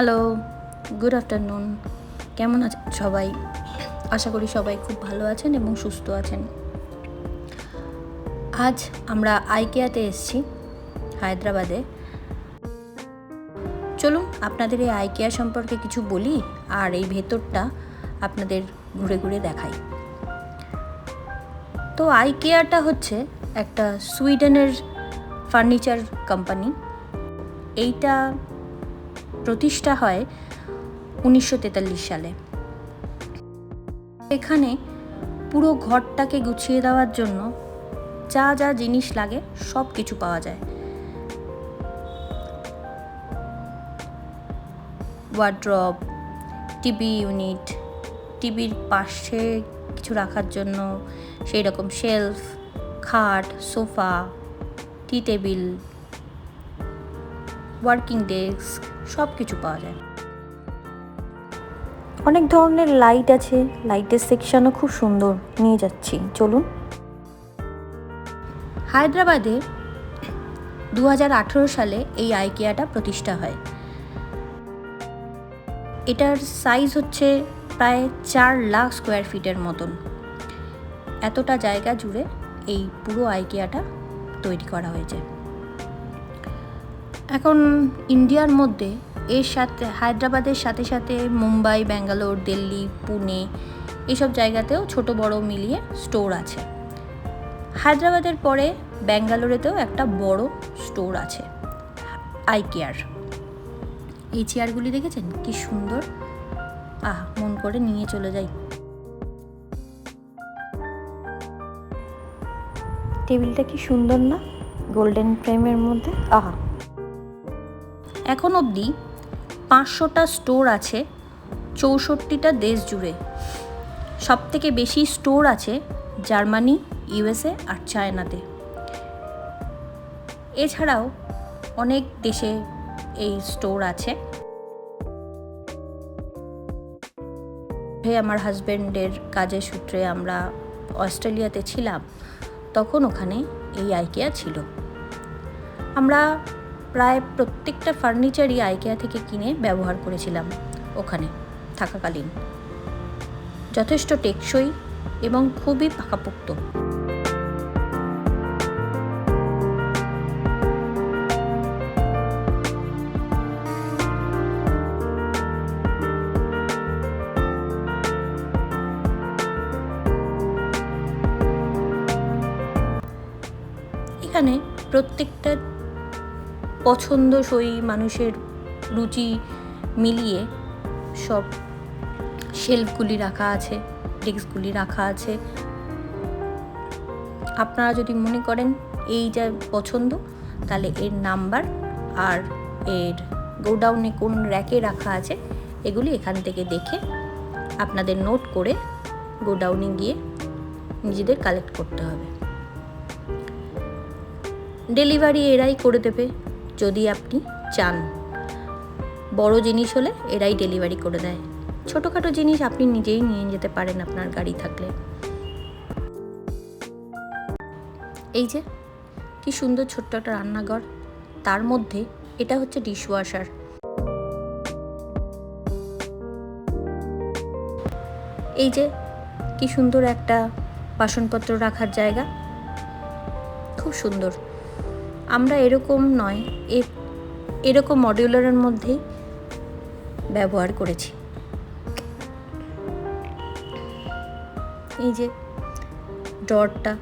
Hello, good afternoon. কেমন আছেন সবাই? আশা করি সবাই খুব ভালো আছেন এবং সুস্থ আছেন। আজ আমরা আইকেয়াতে এসেছি, হায়দ্রাবাদে। চলুন আপনাদের এই আইকেয়া সম্পর্কে কিছু বলি আর এই ভেতরটা আপনাদের ঘুরে ঘুরে দেখাই। তো আইকেয়াটা হচ্ছে একটা সুইডেনের ফার্নিচার কোম্পানি। এইটা প্রতিষ্ঠা হয় 1943 সালে। এখানে পুরো ঘরটাকে গুছিয়ে দেওয়ার জন্য যা যা জিনিস লাগে সব কিছু পাওয়া যায়। ওয়ার্ড্রব, টিভি ইউনিট, টিভির পাশে কিছু রাখার জন্য সেই রকম শেলফ, খাট, সোফা, টি টেবিল, ওয়ার্কিং ডেস্ক সব কিছু পাওয়া যায়। অনেক ধরনের লাইট আছে, লাইটের সেকশনও খুব সুন্দর। নিয়ে যাচ্ছি, চলুন। হায়দ্রাবাদে 2018 সালে এই আইকেয়াটা প্রতিষ্ঠা হয়। এটার সাইজ হচ্ছে প্রায় 4 লাখ স্কোয়ার ফিটের মতন। এতটা জায়গা জুড়ে এই পুরো আইকেয়াটা তৈরি করা হয়েছে। এখন ইন্ডিয়ার মধ্যে এর সাথে হায়দ্রাবাদের সাথে সাথে মুম্বাই, ব্যাঙ্গালোর, দিল্লি, পুনে এইসব জায়গাতেও ছোট বড় মিলিয়ে স্টোর আছে। হায়দ্রাবাদের পরে ব্যাঙ্গালোরেতেও একটা বড় স্টোর আছে আইকেয়ার। এই চেয়ারগুলি দেখেছেন কি সুন্দর, মন করে নিয়ে চলে যাই। টেবিলটা কি সুন্দর না, গোল্ডেন ফ্রেমের মধ্যে। এখন অবধি 500টা স্টোর আছে 64টা দেশ জুড়ে। সবথেকে বেশি স্টোর আছে জার্মানি, ইউএসএ আর চায়নাতে। এছাড়াও অনেক দেশে এই স্টোর আছে। আমার হাজব্যান্ডের কাজের সূত্রে আমরা অস্ট্রেলিয়াতে ছিলাম, তখন ওখানে এই আইকেয়া ছিল। আমরা প্রায় প্রত্যেকটা ফার্নিচারই আইকেয়া থেকে কিনে ব্যবহার করেছিলাম ওখানে থাকাকালীন। যথেষ্ট টেকসই এবং খুবই পাকাপোক্ত। এখানে প্রত্যেকটা পছন্দসই মানুষের রুচি মিলিয়ে সব শেলফগুলি রাখা আছে, ডেস্কগুলি রাখা আছে। আপনারা যদি মনে করেন এই যা পছন্দ, তাহলে এর নাম্বার আর এর গোডাউনে কোন র্যাকে রাখা আছে এগুলি এখান থেকে দেখে আপনাদের নোট করে গোডাউনে গিয়ে নিজেদের কালেক্ট করতে হবে। ডেলিভারি এরাই করে দেবে যদি আপনি চান। বড় জিনিস হলে এরাই ডেলিভারি করে দেয়। ছোটোখাটো জিনিস আপনি নিজেই নিয়ে যেতে পারেন আপনার গাড়ি থাকলে। এই যে কি সুন্দর ছোট্ট একটা রান্নাঘর, তার মধ্যে এটা হচ্ছে ডিশওয়াশার। এই যে কি সুন্দর একটা বাসনপত্র রাখার জায়গা, খুব সুন্দর। আমরা এরকম নয়, এরকম মডিউলারের মধ্যেই ব্যবহার করেছি। এই যে ড্রয়ারটা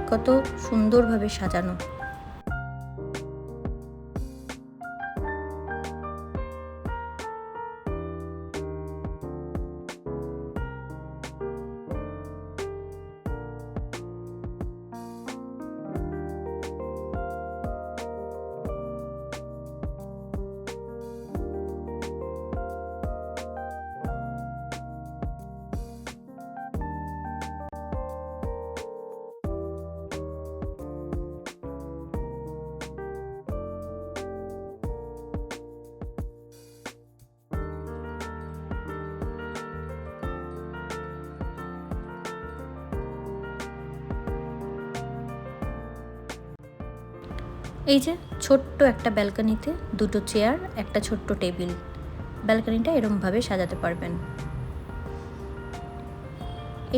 কত সুন্দরভাবে সাজানো। এই যে ছোট্ট একটা ব্যালকনিতে দুটো চেয়ার, একটা ছোট্ট টেবিল। ব্যালকনিটা এরমভাবে সাজাতে পারবেন।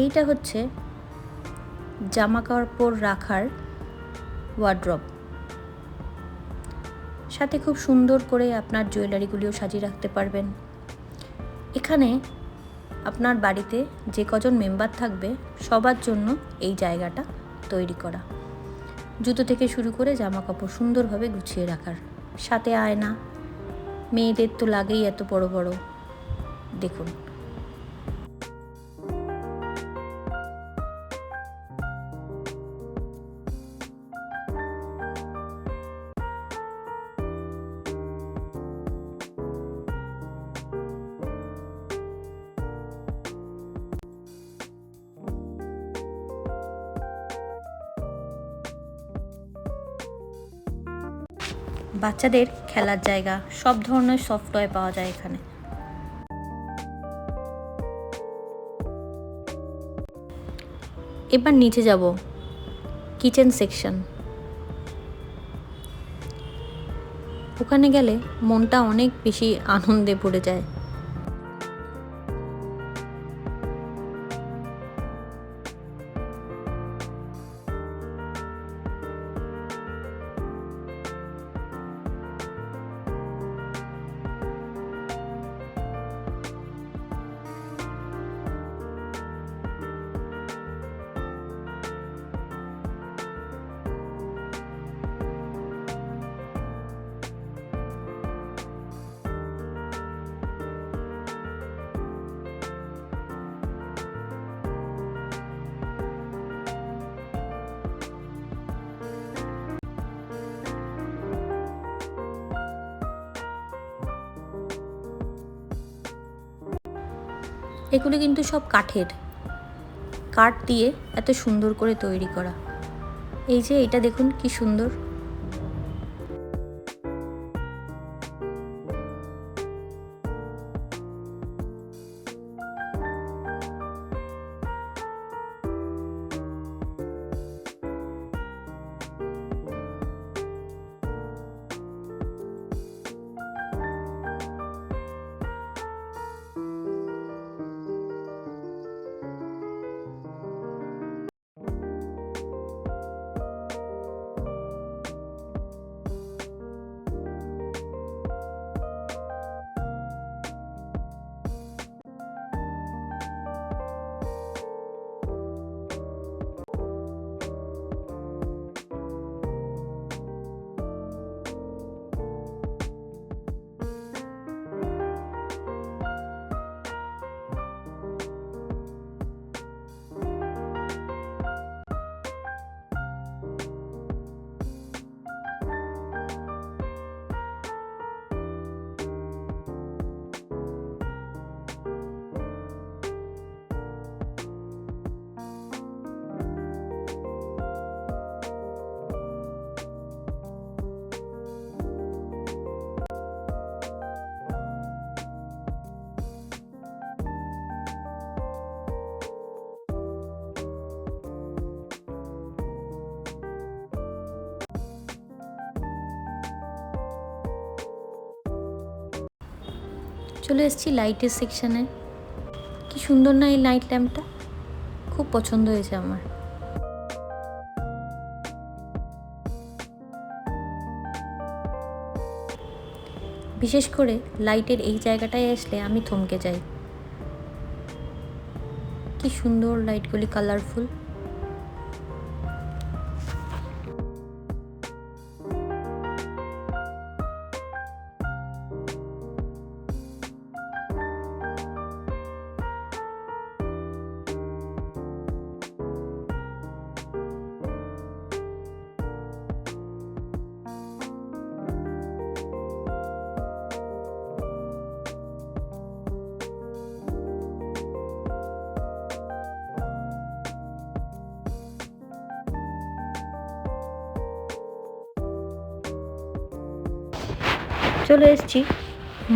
এইটা হচ্ছে জামা কাপড় রাখার ওয়ার্ড্রব। সাথে খুব সুন্দর করে আপনার জুয়েলারিগুলিও সাজিয়ে রাখতে পারবেন। এখানে আপনার বাড়িতে যে কজন মেম্বার থাকবে সবার জন্য এই জায়গাটা তৈরি করা। জুতো থেকে শুরু করে জামা কাপড় সুন্দরভাবে গুছিয়ে রাখার। সাথে আয়না, মেয়েদের তো লাগেই এত বড় বড়। দেখুন, বাচ্চাদের খেলার জায়গা, সব ধরনের সফট টয় পাওয়া যায় এখানে। এবার নিচে যাব, কিচেন সেকশন। ওখানে গেলে মনটা অনেক বেশি আনন্দে ভরে যায়। এগুলো কিন্তু সব কাঠের, কাঠ দিয়ে এত সুন্দর করে তৈরি করা। এই যে এটা দেখুন কি সুন্দর। চলে এসেছি লাইটের সেকশানে। কি সুন্দর না এই লাইট ল্যাম্পটা, খুব পছন্দ হয়েছে আমার। বিশেষ করে লাইটের এই জায়গাটায় আসলে আমি থমকে যাই। কি সুন্দর লাইটগুলি, কালারফুল। চলে এসেছি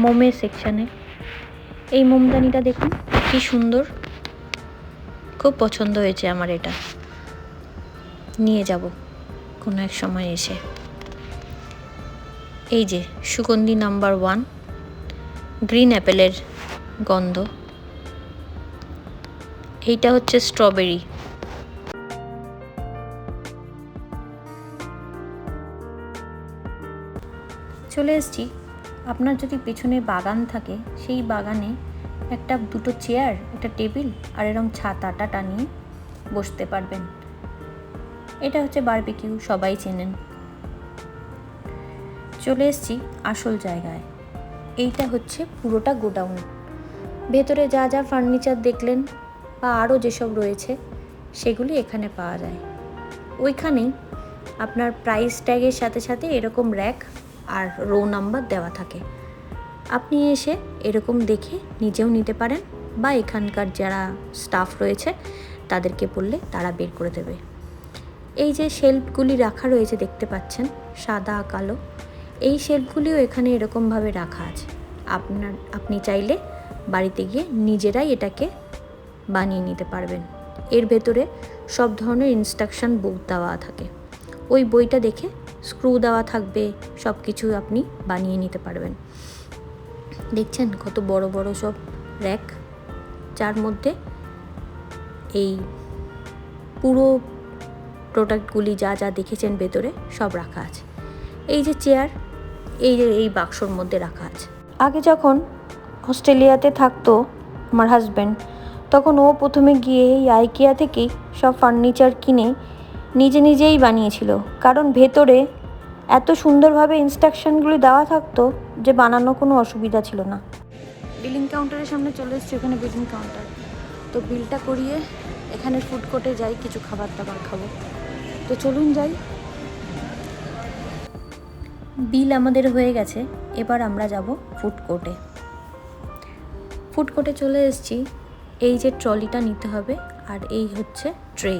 মোমের সেকশানে। এই মোমদানিটা দেখুন কি সুন্দর, খুব পছন্দ হয়েছে আমার। এটা নিয়ে যাব কোনো এক সময় এসে। এই যে সুগন্ধি নাম্বার 1 গ্রিন অ্যাপেলের গন্ধ। এইটা হচ্ছে স্ট্রবেরি। চলে এসেছি। আপনার যদি পেছনে বাগান থাকে, সেই বাগানে একটা দুটো চেয়ার, একটা টেবিল আর এরকম ছাতাটা টানিয়ে বসতে পারবেন। এটা হচ্ছে বারবিকিউ, সবাই চেনেন। চলে এসেছি আসল জায়গায়। এইটা হচ্ছে পুরোটা গোডাউন। ভেতরে যা যা ফার্নিচার দেখলেন বা আরও যেসব রয়েছে সেগুলি এখানে পাওয়া যায়। ওইখানেই আপনার প্রাইস ট্যাগের সাথে সাথে এরকম র্যাক আর রো নাম্বার দেওয়া থাকে। আপনি এসে এরকম দেখে নিজেও নিতে পারেন বা এখানকার যারা স্টাফ রয়েছে তাদেরকে বললে তারা বের করে দেবে। এই যে শেলফগুলি রাখা রয়েছে দেখতে পাচ্ছেন, সাদা কালো, এই শেলফগুলিও এখানে এরকমভাবে রাখা আছে। আপনি চাইলে বাড়িতে গিয়ে নিজেরাই এটাকে বানিয়ে নিতে পারবেন। এর ভেতরে সব ধরনের ইনস্ট্রাকশন বুক দেওয়া থাকে। ওই বইটা দেখে স্ক্রু দেওয়া থাকবে, সব কিছু আপনি বানিয়ে নিতে পারবেন। দেখছেন কত বড় বড় সব র্যাক, যার মধ্যে এই পুরো প্রোডাক্টগুলি যা যা দেখেছেন ভেতরে সব রাখা আছে। এই যে চেয়ার, এই বাক্সর মধ্যে রাখা আছে। আগে যখন অস্ট্রেলিয়াতে থাকতো আমার হাজব্যান্ড, তখন ও প্রথমে গিয়ে এই আইকিয়া থেকেই সব ফার্নিচার কিনে নিজেই বানিয়েছিল। কারণ ভেতরে এত সুন্দরভাবে ইনস্ট্রাকশনগুলি দেওয়া থাকতো যে বানানো কোনো অসুবিধা ছিল না। বিলিং কাউন্টারের সামনে চলে এসেছি, ওখানে বিলিং কাউন্টার। তো বিলটা করিয়ে এখানে ফুড কোর্টে যাই, কিছু খাবার দাবার খাবো। তো চলুন যাই। বিল আমাদের হয়ে গেছে, এবার আমরা যাব ফুড কোর্টে। ফুড কোর্টে চলে এসেছি। এই যে ট্রলিটা নিতে হবে আর এই হচ্ছে ট্রে।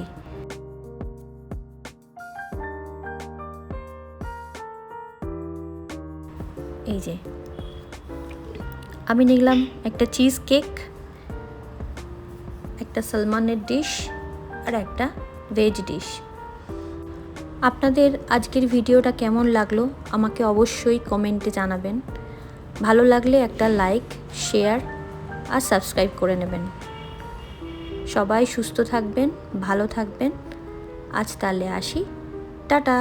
এই যে আমি নিলাম একটা চিজ কেক, একটা সালমানের ডিশ আর একটা ভেজ ডিশ। আপনাদের আজকের ভিডিওটা কেমন লাগলো আমাকে অবশ্যই কমেন্টে জানাবেন। ভালো লাগলে একটা লাইক, শেয়ার আর সাবস্ক্রাইব করে নেবেন। সবাই সুস্থ থাকবেন, ভালো থাকবেন। আজ তাহলে আসি, টাটা।